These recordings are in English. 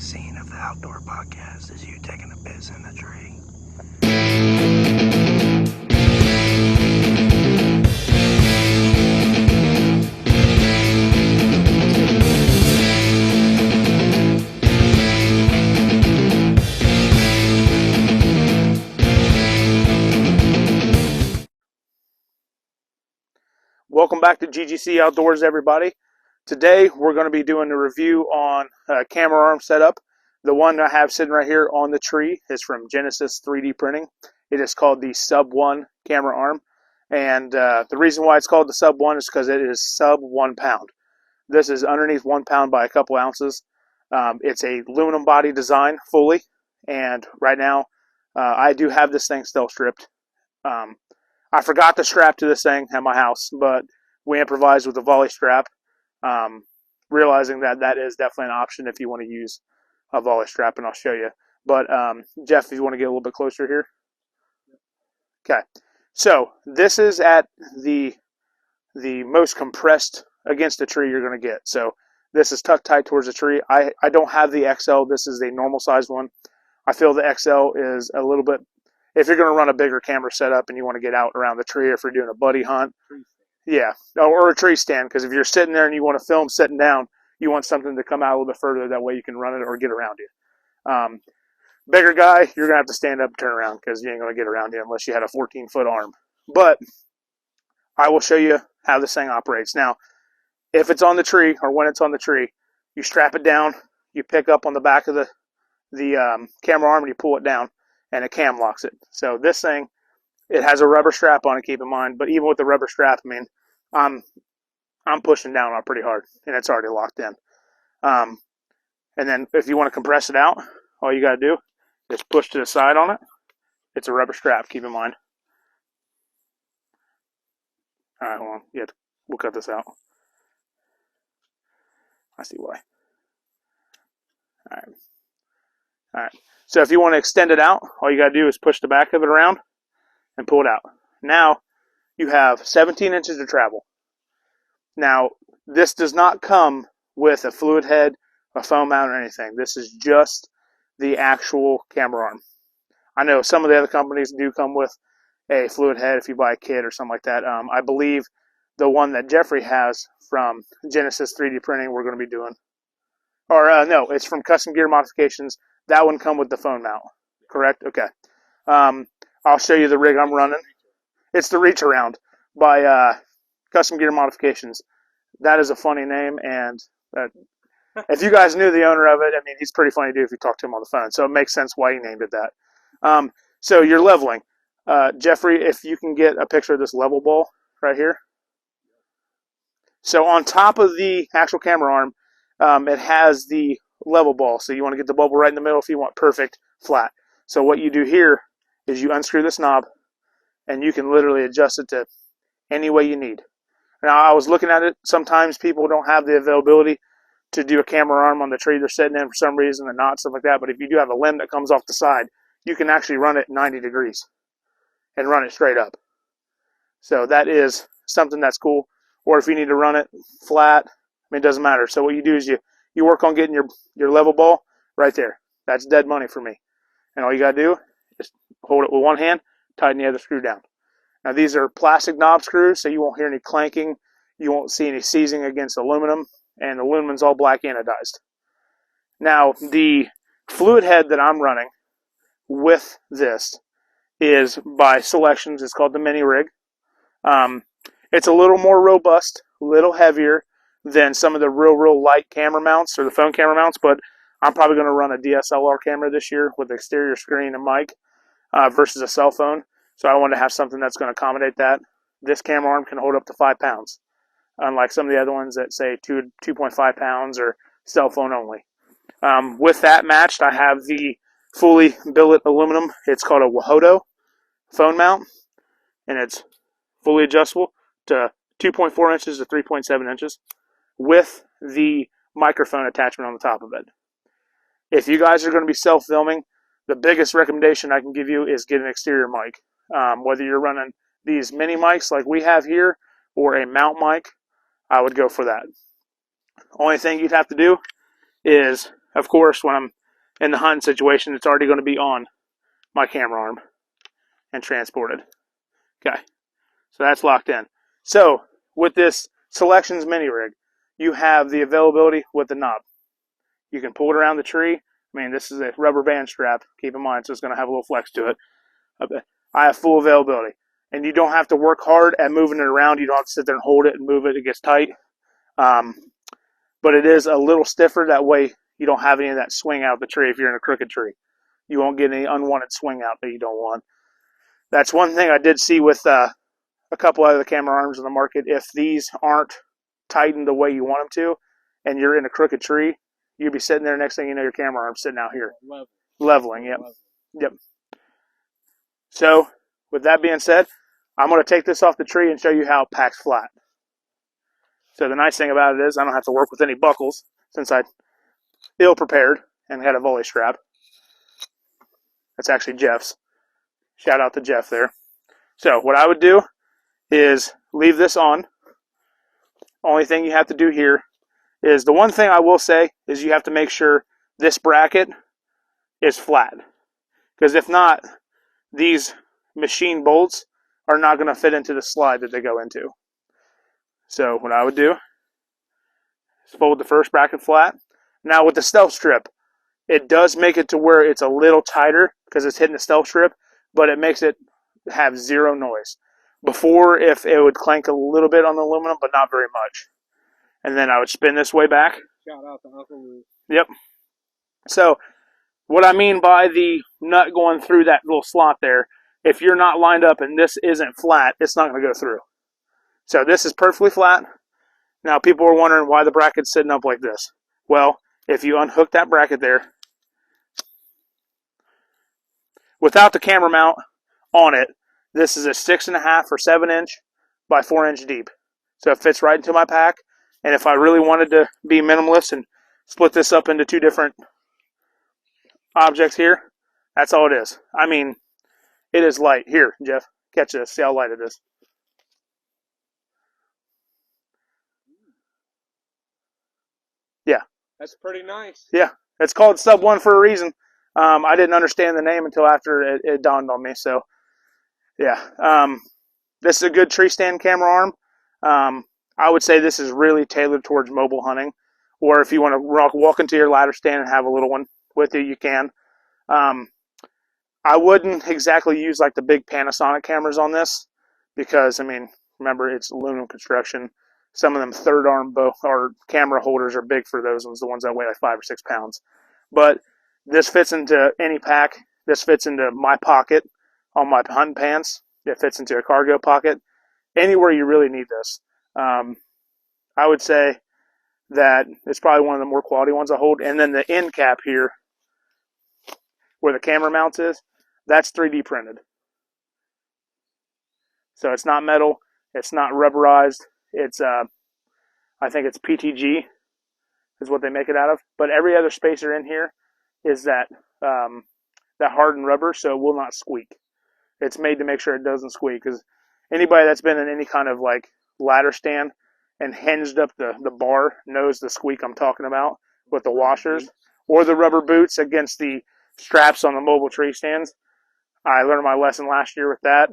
scene of the outdoor podcast is you taking a piss in the tree. Welcome back to GGC Outdoors, everybody. Today we're going to be doing a review on a camera arm setup. The one I have sitting right here on the tree is from Genesis 3D Printing. It is called the Sub 1 camera arm, and the reason why it's called the Sub 1 is because it is sub 1 pound. This is underneath 1 pound by a couple ounces. It's a aluminum body design fully, and right now I do have this thing still stripped. I forgot the strap to this thing at my house, but we improvised with a volley strap, realizing that that is definitely an option if you want to use a volley strap, and I'll show you. But Jeff, if you want to get a little bit closer here. Okay, so this is at the most compressed against the tree you're going to get. So this is tucked tight towards the tree. I don't have the XL. This is the normal size one. I feel the XL is a little bit, if you're going to run a bigger camera setup and you want to get out around the tree, or if you're doing a buddy hunt, yeah, or a tree stand, because if you're sitting there and you want to film sitting down, you want something to come out a little bit further. That way you can run it or get around you. Bigger guy, you're going to have to stand up and turn around because you ain't going to get around you unless you had a 14-foot arm. But I will show you how this thing operates. Now, if it's on the tree or when it's on the tree, you strap it down, you pick up on the back of the camera arm and you pull it down, and it cam locks it. So this thing, it has a rubber strap on it, keep in mind. But even with the rubber strap, I mean, I'm pushing down on it pretty hard, and it's already locked in. And then if you want to compress it out, all you got to do is push to the side on it. It's a rubber strap, keep in mind. All right, hold on. Yeah, we'll cut this out. I see why. All right. All right. So if you want to extend it out, all you got to do is push the back of it around and pull it out. Now you have 17 inches to travel. Now, this does not come with a fluid head, a foam mount, or anything. This is just the actual camera arm. I know some of the other companies do come with a fluid head if you buy a kit or something like that. I believe the one that Jeffrey has from Genesis 3D Printing we're going to be doing. Or no, it's from Custom Gear Modifications. That one come with the phone mount, correct? Okay. I'll show you the rig I'm running. It's the Reach Around by Custom Gear Modifications. That is a funny name, and if you guys knew the owner of it, I mean, he's pretty funny dude if you talk to him on the phone. So it makes sense why he named it that. So you're leveling. Jeffrey, if you can get a picture of this level ball right here. So on top of the actual camera arm, it has the level ball. So you want to get the bubble right in the middle if you want perfect flat. So what you do here is you unscrew this knob, and you can literally adjust it to any way you need. Now, I was looking at it. Sometimes people don't have the availability to do a camera arm on the tree they're sitting in for some reason, and not stuff like that. But if you do have a limb that comes off the side, you can actually run it 90 degrees and run it straight up. So that is something that's cool. Or if you need to run it flat, I mean, it doesn't matter. So what you do is you work on getting your level ball right there. That's dead money for me. And all you got to do is hold it with one hand, tighten the other screw down. Now, these are plastic knob screws, so you won't hear any clanking. You won't see any seizing against aluminum, and aluminum's all black anodized. Now, the fluid head that I'm running with this is by Selections. It's called the Mini Rig. It's a little more robust, a little heavier than some of the real light camera mounts or the phone camera mounts, but I'm probably going to run a DSLR camera this year with exterior screen and mic versus a cell phone. So I want to have something that's going to accommodate that. This camera arm can hold up to 5 pounds, unlike some of the other ones that say 2.5 pounds or cell phone only. With that matched, I have the fully billet aluminum. It's called a Wahodo phone mount, and it's fully adjustable to 2.4 inches to 3.7 inches with the microphone attachment on the top of it. If you guys are going to be self-filming, the biggest recommendation I can give you is get an exterior mic. Whether you're running these mini mics like we have here or a mount mic, I would go for that. Only thing you'd have to do is of course, when I'm in the hunting situation, it's already going to be on my camera arm and transported. Okay, so that's locked in. So with this Selections mini rig, you have the availability with the knob. You can pull it around the tree. I mean, this is a rubber band strap, keep in mind, so it's going to have a little flex to it. I have full availability. And you don't have to work hard at moving it around. You don't have to sit there and hold it and move it. It gets tight. But it is a little stiffer. That way you don't have any of that swing out the tree if you're in a crooked tree. You won't get any unwanted swing out that you don't want. That's one thing I did see with a couple other camera arms in the market. If these aren't tightened the way you want them to, and you're in a crooked tree, you'll be sitting there, next thing you know, your camera arm's sitting out here. Leveling, yep. Yep. So, with that being said, I'm going to take this off the tree and show you how it packs flat. So the nice thing about it is I don't have to work with any buckles since I ill prepared and had a volley strap. That's actually Jeff's. Shout out to Jeff there. So what I would do is leave this on. Only thing you have to do here is, the one thing I will say is you have to make sure this bracket is flat. Because if not, these machine bolts are not going to fit into the slide that they go into. So what I would do is fold the first bracket flat. Now with the stealth strip, it does make it to where it's a little tighter because it's hitting the stealth strip, but it makes it have zero noise. Before, if it would clank a little bit on the aluminum, but not very much. And then I would spin this way back. Shout out to Uncle Lou. Yep. So what I mean by the nut going through that little slot there, if you're not lined up and this isn't flat, it's not going to go through. So this is perfectly flat. Now people are wondering why the bracket's sitting up like this. Well, if you unhook that bracket there, without the camera mount on it, this is a 6.5 or 7 inch by 4 inch deep. So it fits right into my pack. And if I really wanted to be minimalist and split this up into 2 different objects here, that's all it is. I mean, it is light. Here, Jeff, catch this. See how light it is. Yeah. That's pretty nice. Yeah. It's called Sub 1 for a reason. I didn't understand the name until after it dawned on me. So, yeah. This is a good tree stand camera arm. I would say this is really tailored towards mobile hunting. Or if you want to walk into your ladder stand and have a little one with you, you can. I wouldn't exactly use like the big Panasonic cameras on this because, I mean, remember, it's aluminum construction. Some of them third arm bow or camera holders are big for those ones, the ones that weigh like 5 or 6 pounds. But this fits into any pack. This fits into my pocket on my hunting pants. It fits into a cargo pocket. Anywhere you really need this. I would say that it's probably one of the more quality ones I hold. And then the end cap here, where the camera mounts is, that's 3D printed. So it's not metal. It's not rubberized. It's, I think it's PTG is what they make it out of. But every other spacer in here is that hardened rubber, so it will not squeak. It's made to make sure it doesn't squeak. Because anybody that's been in any kind of like ladder stand and hinged up the bar knows the squeak I'm talking about with the washers or the rubber boots against the straps on the mobile tree stands. I learned my lesson last year with that.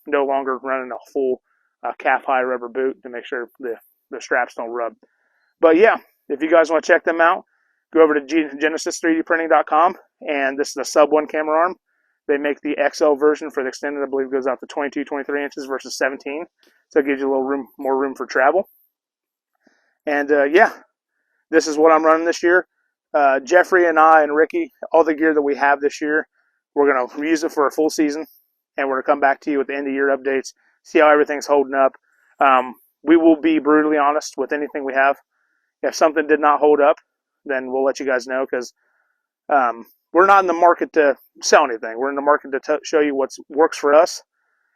No longer running a full calf-high rubber boot to make sure the straps don't rub. But yeah, if you guys want to check them out, go over to genesis3dprinting.com, and this is the Sub 1 camera arm. They make the XL version for the extended. I believe it goes out to 22, 23 inches versus 17. So it gives you a little more room for travel. And yeah, this is what I'm running this year. Jeffrey and I and Ricky, all the gear that we have this year, we're going to use it for a full season. And we're going to come back to you with the end of year updates, see how everything's holding up. We will be brutally honest with anything we have. If something did not hold up, then we'll let you guys know, because we're not in the market to sell anything. We're in the market to show you what works for us,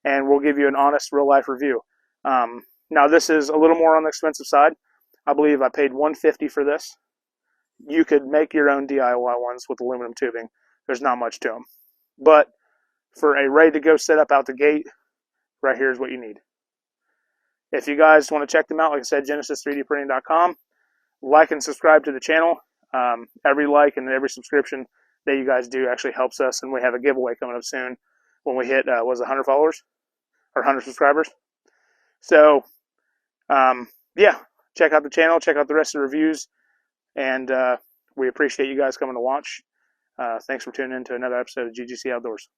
and we'll give you an honest, real-life review. Now, this is a little more on the expensive side. I believe I paid $150 for this. You could make your own DIY ones with aluminum tubing. There's not much to them. But for a ready-to-go setup out the gate, right here is what you need. If you guys want to check them out, like I said, genesis3dprinting.com. Like and subscribe to the channel. Every like and every subscription that you guys do actually helps us, and we have a giveaway coming up soon when we hit 100 followers or 100 subscribers. So yeah, check out the channel, check out the rest of the reviews, and we appreciate you guys coming to watch. Thanks for tuning in to another episode of GGC Outdoors.